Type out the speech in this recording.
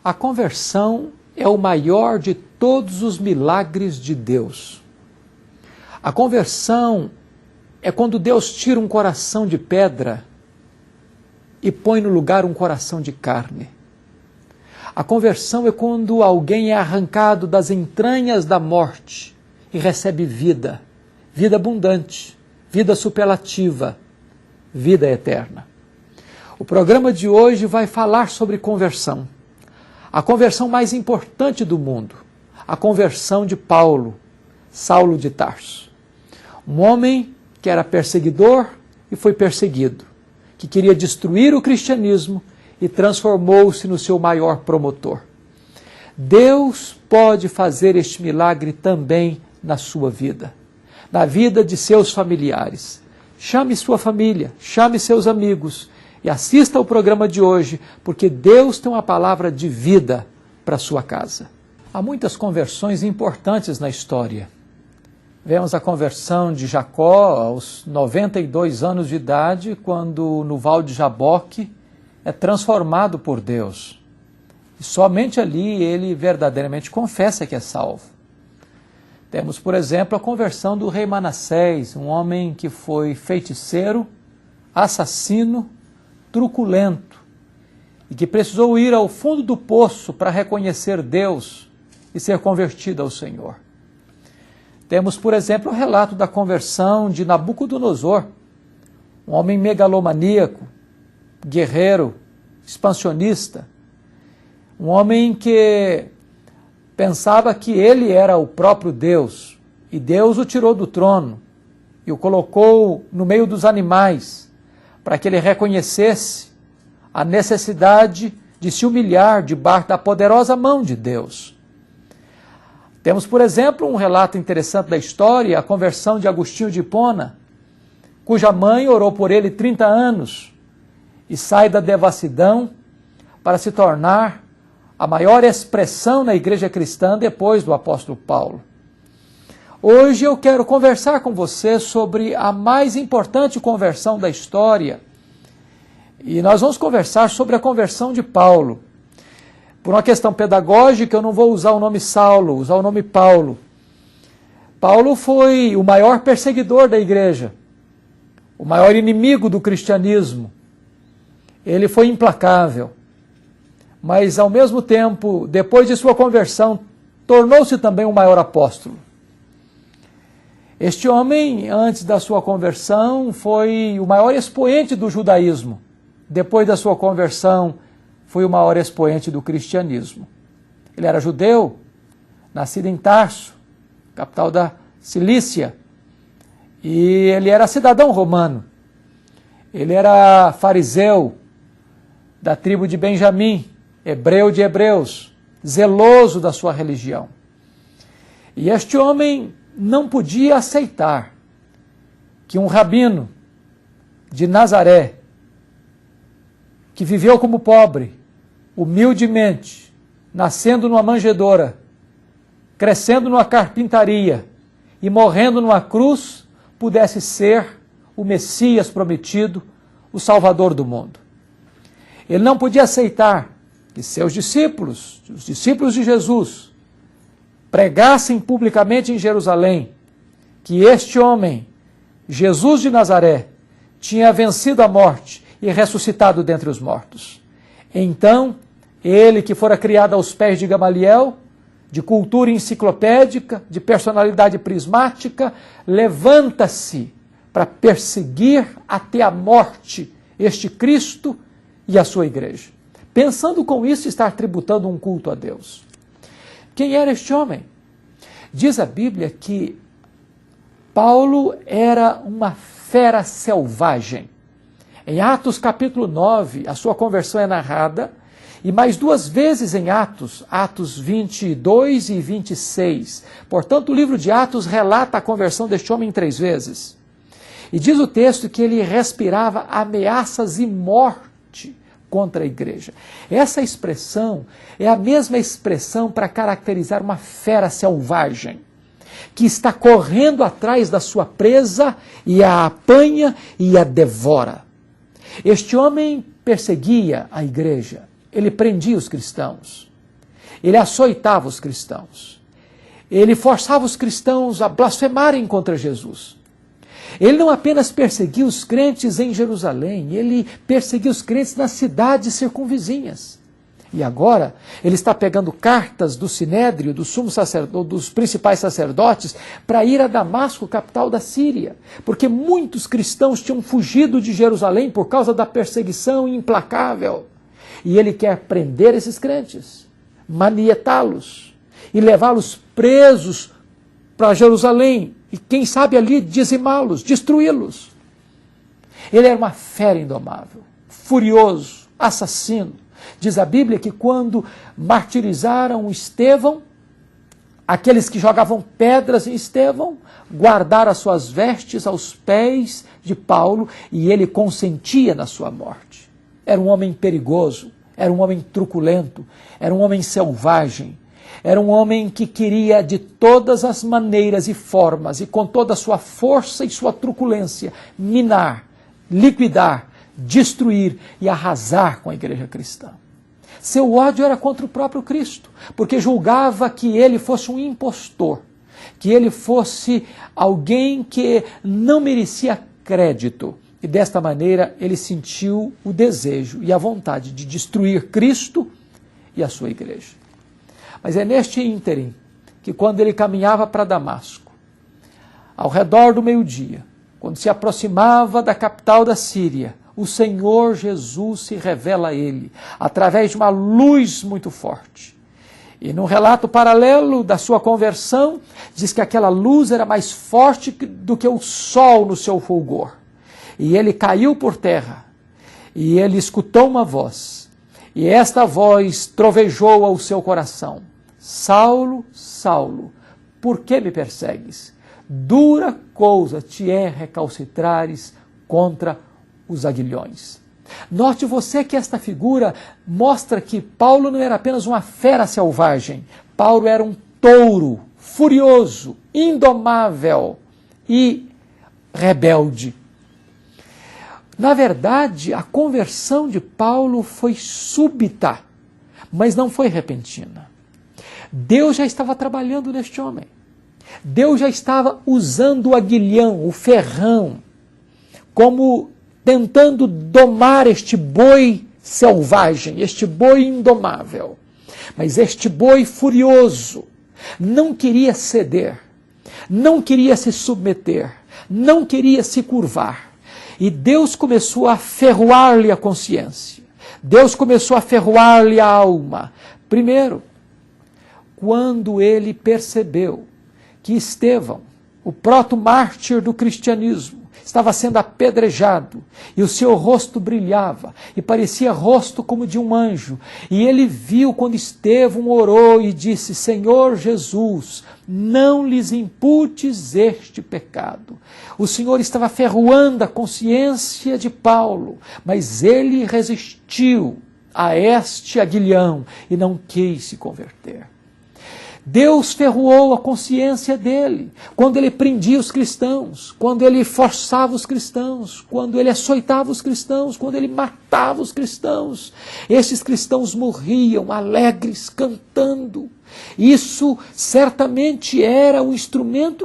A conversão é o maior de todos os milagres de Deus. A conversão é quando Deus tira um coração de pedra e põe no lugar um coração de carne. A conversão é quando alguém é arrancado das entranhas da morte e recebe vida, vida abundante, vida superlativa, vida eterna. O programa de hoje vai falar sobre conversão. A conversão mais importante do mundo, a conversão de Paulo, Saulo de Tarso. Um homem que era perseguidor e foi perseguido, que queria destruir o cristianismo e transformou-se no seu maior promotor. Deus pode fazer este milagre também na sua vida, na vida de seus familiares. Chame sua família, chame seus amigos e assista ao programa de hoje, porque Deus tem uma palavra de vida para sua casa. Há muitas conversões importantes na história. Vemos a conversão de Jacó aos 92 anos de idade, quando no Val de Jaboque é transformado por Deus. E somente ali ele verdadeiramente confessa que é salvo. Temos, por exemplo, a conversão do rei Manassés, um homem que foi feiticeiro, assassino, truculento, e que precisou ir ao fundo do poço para reconhecer Deus e ser convertido ao Senhor. Temos, por exemplo, o relato da conversão de Nabucodonosor, um homem megalomaníaco, guerreiro, expansionista, um homem que pensava que ele era o próprio Deus, e Deus o tirou do trono e o colocou no meio dos animais, para que ele reconhecesse a necessidade de se humilhar debaixo da poderosa mão de Deus. Temos, por exemplo, um relato interessante da história, a conversão de Agostinho de Hipona, cuja mãe orou por ele 30 anos e sai da devassidão para se tornar a maior expressão na igreja cristã depois do apóstolo Paulo. Hoje eu quero conversar com você sobre a mais importante conversão da história. E nós vamos conversar sobre a conversão de Paulo. Por uma questão pedagógica, eu não vou usar o nome Saulo, usar o nome Paulo. Paulo foi o maior perseguidor da igreja, o maior inimigo do cristianismo. Ele foi implacável. Mas, ao mesmo tempo, depois de sua conversão, tornou-se também o maior apóstolo. Este homem, antes da sua conversão, foi o maior expoente do judaísmo. Depois da sua conversão, foi o maior expoente do cristianismo. Ele era judeu, nascido em Tarso, capital da Cilícia, e ele era cidadão romano. Ele era fariseu da tribo de Benjamim, hebreu de hebreus, zeloso da sua religião. E este homem não podia aceitar que um rabino de Nazaré, que viveu como pobre, humildemente, nascendo numa manjedoura, crescendo numa carpintaria e morrendo numa cruz, pudesse ser o Messias prometido, o Salvador do mundo. Ele não podia aceitar que seus discípulos, os discípulos de Jesus, pregassem publicamente em Jerusalém que este homem, Jesus de Nazaré, tinha vencido a morte e ressuscitado dentre os mortos. Então, ele que fora criado aos pés de Gamaliel, de cultura enciclopédica, de personalidade prismática, levanta-se para perseguir até a morte este Cristo e a sua igreja, pensando com isso estar tributando um culto a Deus. Quem era este homem? Diz a Bíblia que Paulo era uma fera selvagem. Em Atos capítulo 9, a sua conversão é narrada, e mais duas vezes em Atos, Atos 22 e 26. Portanto, o livro de Atos relata a conversão deste homem 3 vezes. E diz o texto que ele respirava ameaças e morte contra a igreja. Essa expressão é a mesma expressão para caracterizar uma fera selvagem, que está correndo atrás da sua presa e a apanha e a devora. Este homem perseguia a igreja, ele prendia os cristãos. Ele açoitava os cristãos. Ele forçava os cristãos a blasfemarem contra Jesus. Ele não apenas perseguia os crentes em Jerusalém, ele perseguia os crentes nas cidades circunvizinhas. E agora ele está pegando cartas do Sinédrio, do sumo sacerdote, dos principais sacerdotes, para ir a Damasco, capital da Síria, porque muitos cristãos tinham fugido de Jerusalém por causa da perseguição implacável. E ele quer prender esses crentes, manietá-los e levá-los presos para Jerusalém e quem sabe ali dizimá-los, destruí-los. Ele era uma fera indomável, furioso, assassino. Diz a Bíblia que quando martirizaram Estevão, aqueles que jogavam pedras em Estevão guardaram as suas vestes aos pés de Paulo e ele consentia na sua morte. Era um homem perigoso, era um homem truculento, era um homem selvagem, era um homem que queria de todas as maneiras e formas e com toda a sua força e sua truculência minar, liquidar, destruir e arrasar com a igreja cristã. Seu ódio era contra o próprio Cristo, porque julgava que ele fosse um impostor, que ele fosse alguém que não merecia crédito. E desta maneira ele sentiu o desejo e a vontade de destruir Cristo e a sua igreja. Mas é neste ínterim que quando ele caminhava para Damasco, ao redor do meio-dia, quando se aproximava da capital da Síria, o Senhor Jesus se revela a ele, através de uma luz muito forte. E no relato paralelo da sua conversão, diz que aquela luz era mais forte do que o sol no seu fulgor. E ele caiu por terra, e ele escutou uma voz, e esta voz trovejou ao seu coração: Saulo, Saulo, por que me persegues? Dura coisa te é recalcitrares contra os aguilhões. Note você que esta figura mostra que Paulo não era apenas uma fera selvagem. Paulo era um touro, furioso, indomável e rebelde. Na verdade, a conversão de Paulo foi súbita, mas não foi repentina. Deus já estava trabalhando neste homem. Deus já estava usando o aguilhão, o ferrão, como tentando domar este boi selvagem, este boi indomável. Mas este boi furioso não queria ceder, não queria se submeter, não queria se curvar. E Deus começou a ferroar-lhe a consciência. Deus começou a ferroar-lhe a alma. Primeiro, quando ele percebeu que Estevão, o proto-mártir do cristianismo, estava sendo apedrejado, e o seu rosto brilhava, e parecia rosto como de um anjo. E ele viu quando Estevão orou e disse: Senhor Jesus, não lhes imputes este pecado. O Senhor estava ferroando a consciência de Paulo, mas ele resistiu a este aguilhão e não quis se converter. Deus ferroou a consciência dele quando ele prendia os cristãos, quando ele forçava os cristãos, quando ele açoitava os cristãos, quando ele matava os cristãos. Esses cristãos morriam alegres, cantando. Isso certamente era um instrumento